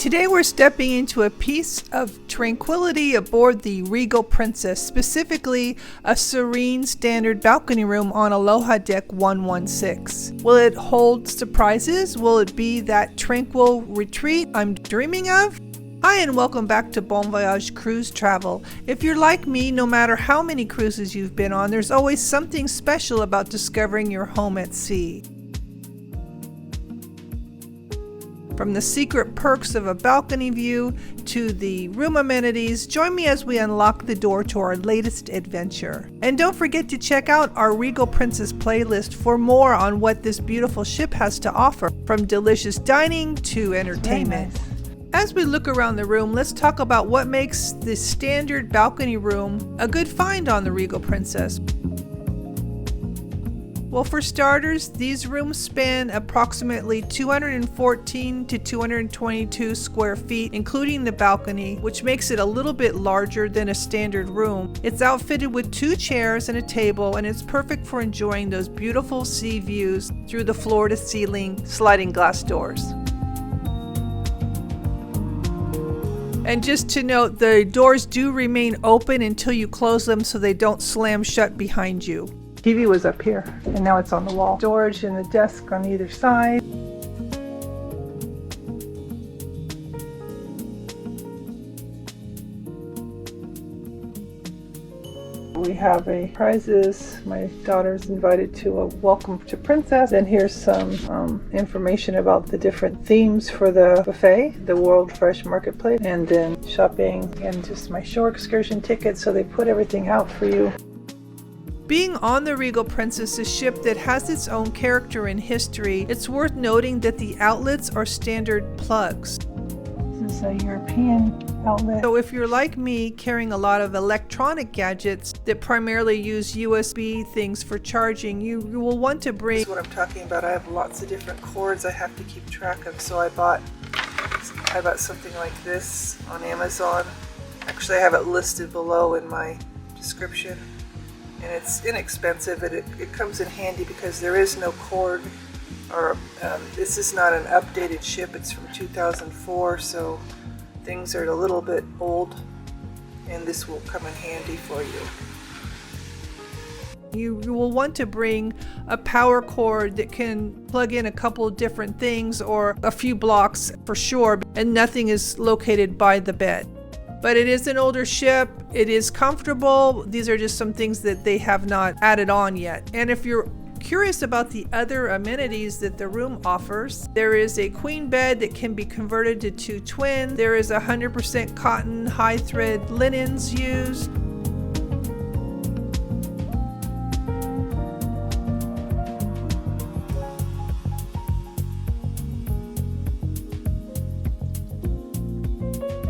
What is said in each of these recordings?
Today we're stepping into a piece of tranquility aboard the Regal Princess, specifically a serene standard balcony room on Aloha Deck 116. Will it hold surprises? Will it be that tranquil retreat I'm dreaming of? Hi and welcome back to Bon Voyage Cruise Travel. If you're like me, no matter how many cruises you've been on, there's always something special about discovering your home at sea. From the secret perks of a balcony view to the room amenities, join me as we unlock the door to our latest adventure. And don't forget to check out our Regal Princess playlist for more on what this beautiful ship has to offer, from delicious dining to entertainment. As we look around the room, let's talk about what makes the standard balcony room a good find on the Regal Princess. Well, for starters, these rooms span approximately 214 to 222 square feet, including the balcony, which makes it a little bit larger than a standard room. It's outfitted with 2 chairs and a table, and it's perfect for enjoying those beautiful sea views through the floor-to-ceiling sliding glass doors. And just to note, the doors do remain open until you close them so they don't slam shut behind you. TV was up here, and now it's on the wall. Storage and the desk on either side. We have prizes. My daughter's invited to a Welcome to Princess. And here's some information about the different themes for the buffet, the World Fresh Marketplace, and then shopping and just my shore excursion tickets. So they put everything out for you. Being on the Regal Princess, a ship that has its own character and history, it's worth noting that the outlets are standard plugs. This is a European outlet. So if you're like me, carrying a lot of electronic gadgets that primarily use USB things for charging, you will want to bring... This is what I'm talking about. I have lots of different cords I have to keep track of, so I bought something like this on Amazon. Actually, I have it listed below in my description. And it's inexpensive, and it comes in handy because there is no cord, or this is not an updated ship. It's from 2004, so things are a little bit old, and this will come in handy for you. You will want to bring a power cord that can plug in a couple of different things, or a few blocks for sure, and nothing is located by the bed. But it is an older ship, it is comfortable. These are just some things that they have not added on yet. And if you're curious about the other amenities that the room offers, there is a queen bed that can be converted to 2 twin. There is 100% cotton high thread linens used.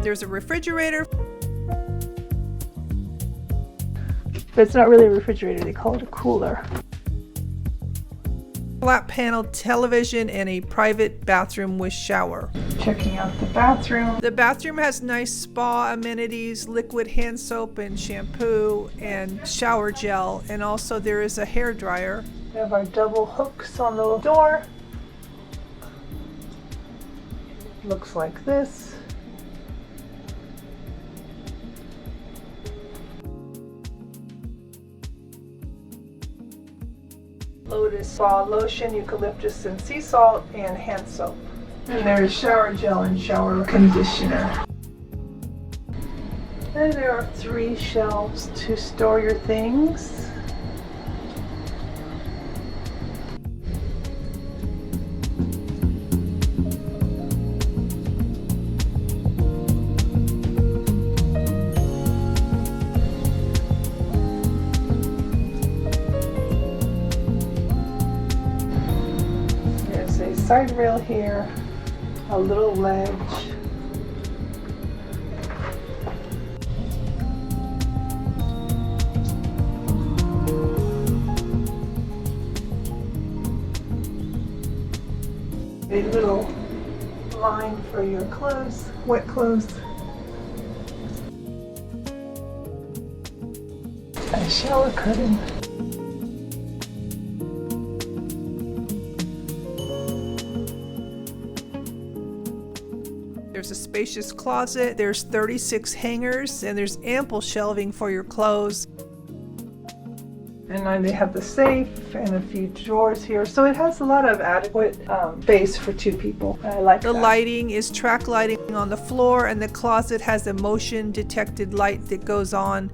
There's a refrigerator. But it's not really a refrigerator, they call it a cooler. Flat panel television and a private bathroom with shower. Checking out the bathroom. The bathroom has nice spa amenities, liquid hand soap and shampoo and shower gel, and also there is a hair dryer. We have our double hooks on the door. Looks like this. Lotus spa lotion, eucalyptus and sea salt, and hand soap. And there's shower gel and shower conditioner. And there are 3 shelves to store your things. Side rail here, a little ledge. A little line for your clothes, wet clothes. A shower curtain. There's There's a spacious closet, there's 36 hangers, and there's ample shelving for your clothes. And then they have the safe and a few drawers here. So it has a lot of adequate space for 2 people. I like that. The lighting is track lighting on the floor, and the closet has a motion detected light that goes on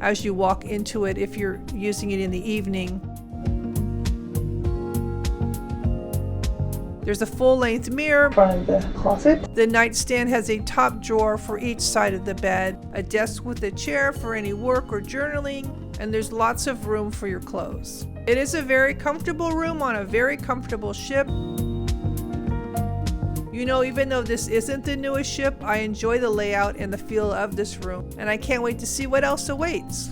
as you walk into it if you're using it in the evening. There's a full-length mirror in front of the closet. The nightstand has a top drawer for each side of the bed, a desk with a chair for any work or journaling, and there's lots of room for your clothes. It is a very comfortable room on a very comfortable ship. You know, even though this isn't the newest ship, I enjoy the layout and the feel of this room, and I can't wait to see what else awaits.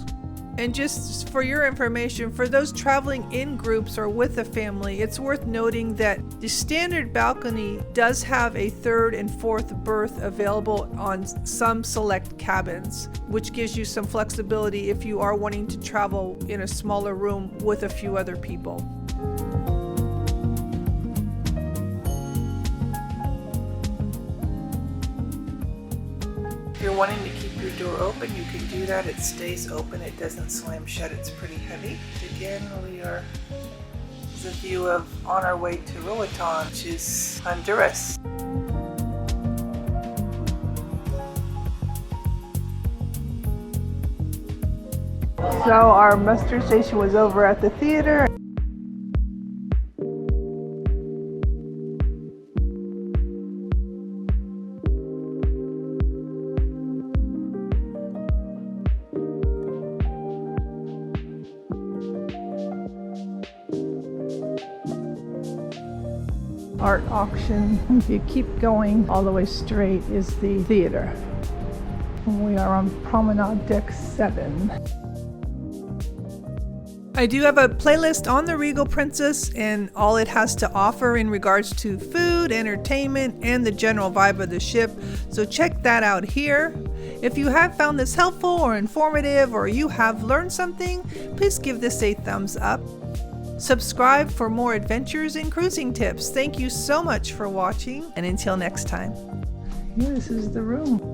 And just for your information, for those traveling in groups or with a family, it's worth noting that the standard balcony does have a 3rd and 4th berth available on some select cabins, which gives you some flexibility if you are wanting to travel in a smaller room with a few other people. If you're wanting to keep your door open, you can do that. It stays open. It doesn't slam shut. It's pretty heavy. Again, this is a view of on our way to Roatan, which is Honduras. So our muster station was over at the theater. Art auction. If you keep going all the way straight is the theater. We are on Promenade Deck 7. I do have a playlist on the Regal Princess and all it has to offer in regards to food, entertainment, and the general vibe of the ship. So check that out here. If you have found this helpful or informative, or you have learned something, please give this a thumbs up. Subscribe for more adventures and cruising tips. Thank you so much for watching, and until next time. Yeah, this is the room.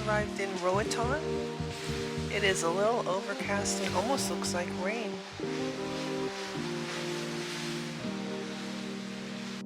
Arrived in Roatan. It is a little overcast and almost looks like rain.